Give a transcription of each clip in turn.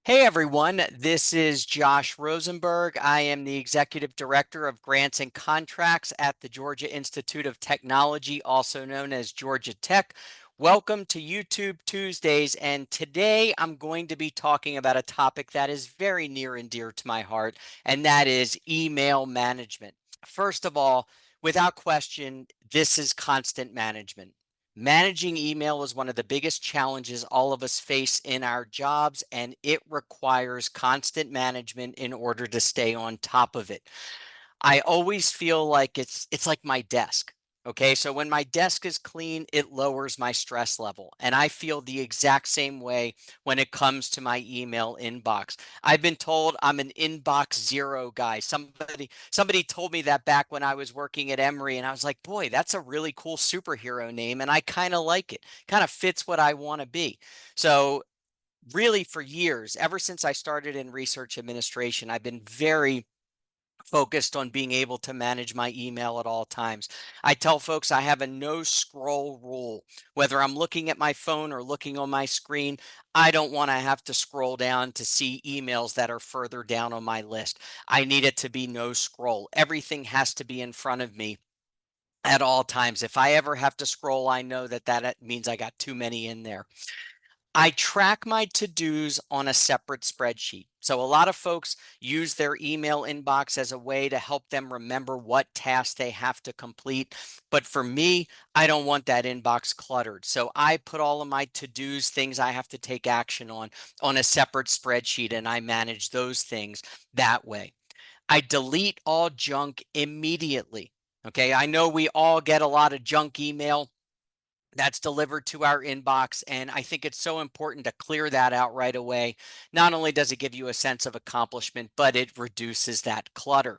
Hey everyone, this is Josh Rosenberg. I am the Executive Director of Grants and Contracts at the Georgia Institute of Technology, also known as Georgia Tech. Welcome to YouTube Tuesdays, and today I'm going to be talking about a topic that is very near and dear to my heart, and that is email management. First of all, without question, this is constant management. Managing email is one of the biggest challenges all of us face in our jobs, and it requires constant management in order to stay on top of it. I always feel like it's like my desk. Okay, so when my desk is clean, it lowers my stress level. And I feel the exact same way when it comes to my email inbox. I've been told I'm an inbox zero guy. Somebody told me that back when I was working at Emory, and I was like, boy, that's a really cool superhero name, and I kind of like it. Kind of fits what I want to be. So really for years, ever since I started in research administration, I've been very focused on being able to manage my email at all times. I tell folks I have a no scroll rule. Whether I'm looking at my phone or looking on my screen, I don't want to have to scroll down to see emails that are further down on my list. I need it to be no scroll. Everything has to be in front of me at all times. If I ever have to scroll, I know that means I got too many in there. I track my to-dos on a separate spreadsheet. So a lot of folks use their email inbox as a way to help them remember what tasks they have to complete. But for me, I don't want that inbox cluttered. So I put all of my to-dos, things I have to take action on a separate spreadsheet, and I manage those things that way. I delete all junk immediately. Okay, I know we all get a lot of junk email that's delivered to our inbox. And I think it's so important to clear that out right away. Not only does it give you a sense of accomplishment, but it reduces that clutter.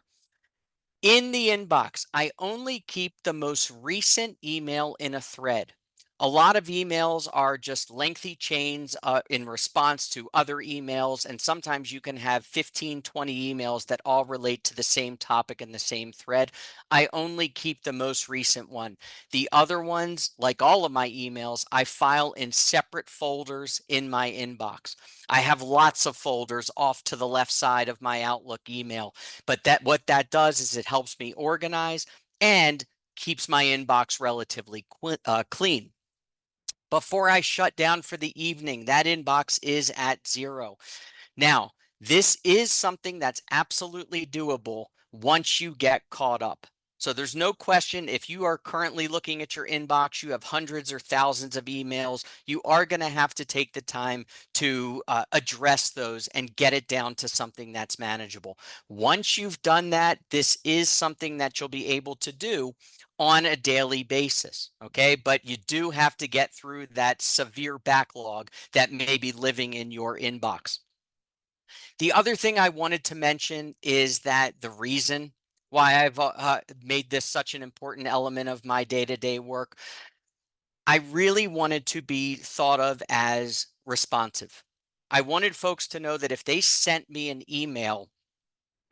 In the inbox, I only keep the most recent email in a thread. A lot of emails are just lengthy chains in response to other emails, and sometimes you can have 15, 20 emails that all relate to the same topic in the same thread. I only keep the most recent one. The other ones, like all of my emails, I file in separate folders in my inbox. I have lots of folders off to the left side of my Outlook email. But what that does is it helps me organize and keeps my inbox relatively clean. Before I shut down for the evening, that inbox is at zero. Now, this is something that's absolutely doable once you get caught up. So there's no question if you are currently looking at your inbox, you have hundreds or thousands of emails, you are going to have to take the time to address those and get it down to something that's manageable. Once you've done that, this is something that you'll be able to do on a daily basis. Okay. But you do have to get through that severe backlog that may be living in your inbox. The other thing I wanted to mention is that the reason why I've made this such an important element of my day-to-day work, I really wanted to be thought of as responsive. I wanted folks to know that if they sent me an email,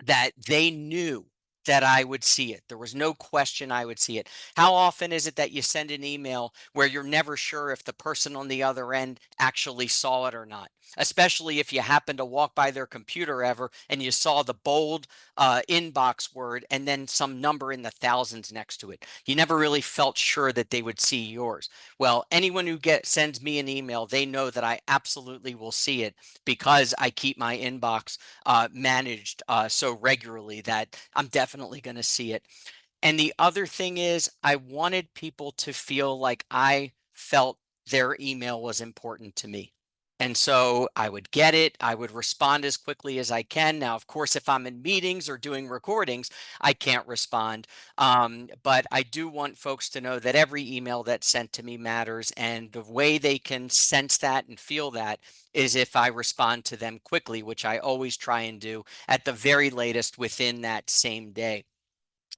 that they knew that I would see it. There was no question I would see it. How often is it that you send an email where you're never sure if the person on the other end actually saw it or not? Especially if you happen to walk by their computer ever and you saw the bold inbox word and then some number in the thousands next to it. You never really felt sure that they would see yours. Well, anyone who sends me an email, they know that I absolutely will see it because I keep my inbox managed so regularly that I'm definitely going to see it. And the other thing is, I wanted people to feel like I felt their email was important to me. And so I would get it. I would respond as quickly as I can. Now, of course, if I'm in meetings or doing recordings, I can't respond. But I do want folks to know that every email that's sent to me matters. And the way they can sense that and feel that is if I respond to them quickly, which I always try and do at the very latest within that same day.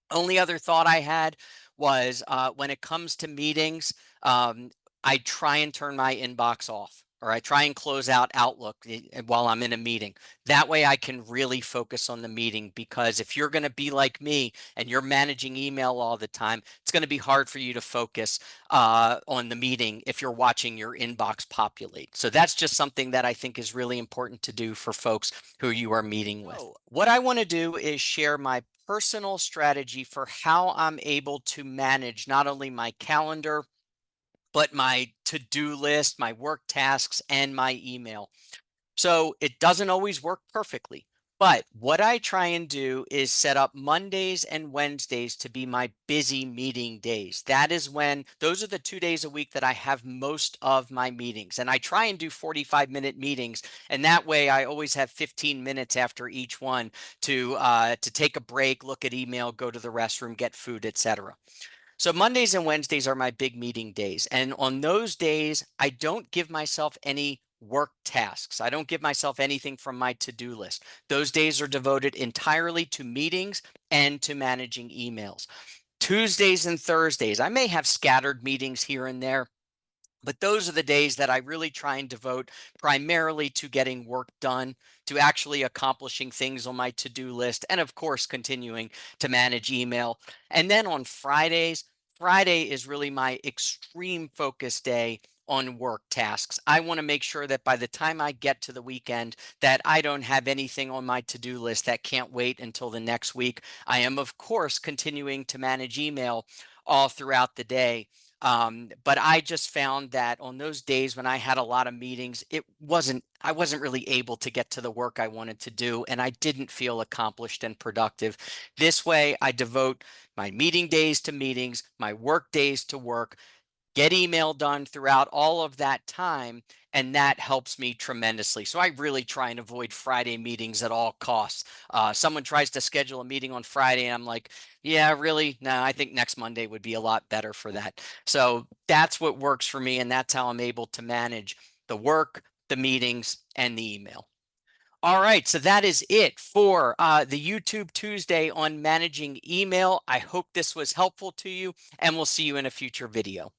Only other thought I had was when it comes to meetings, I try and turn my inbox off. or I try and close out Outlook while I'm in a meeting. That way I can really focus on the meeting, because if you're going to be like me and you're managing email all the time, it's going to be hard for you to focus on the meeting if you're watching your inbox populate. So that's just something that I think is really important to do for folks who you are meeting with. So what I want to do is share my personal strategy for how I'm able to manage not only my calendar, but my to-do list, my work tasks, and my email. So it doesn't always work perfectly. But what I try and do is set up Mondays and Wednesdays to be my busy meeting days. That is when, those are the 2 days a week that I have most of my meetings. And I try and do 45-minute meetings. And that way I always have 15 minutes after each one to take a break, look at email, go to the restroom, get food, etc. So Mondays and Wednesdays are my big meeting days. And on those days, I don't give myself any work tasks. I don't give myself anything from my to-do list. Those days are devoted entirely to meetings and to managing emails. Tuesdays and Thursdays, I may have scattered meetings here and there, but those are the days that I really try and devote primarily to getting work done, to actually accomplishing things on my to-do list, and of course, continuing to manage email. And then on Fridays, Friday is really my extreme focus day on work tasks. I want to make sure that by the time I get to the weekend, that I don't have anything on my to-do list that can't wait until the next week. I am, of course, continuing to manage email all throughout the day. But I just found that on those days when I had a lot of meetings, I wasn't really able to get to the work I wanted to do, and I didn't feel accomplished and productive. This way, I devote my meeting days to meetings, my work days to work, get email done throughout all of that time, and that helps me tremendously. So I really try and avoid Friday meetings at all costs. Someone tries to schedule a meeting on Friday, and I'm like, yeah, really? No, I think next Monday would be a lot better for that. So that's what works for me, and that's how I'm able to manage the work, the meetings, and the email. All right, so that is it for the YouTube Tuesday on managing email. I hope this was helpful to you, and we'll see you in a future video.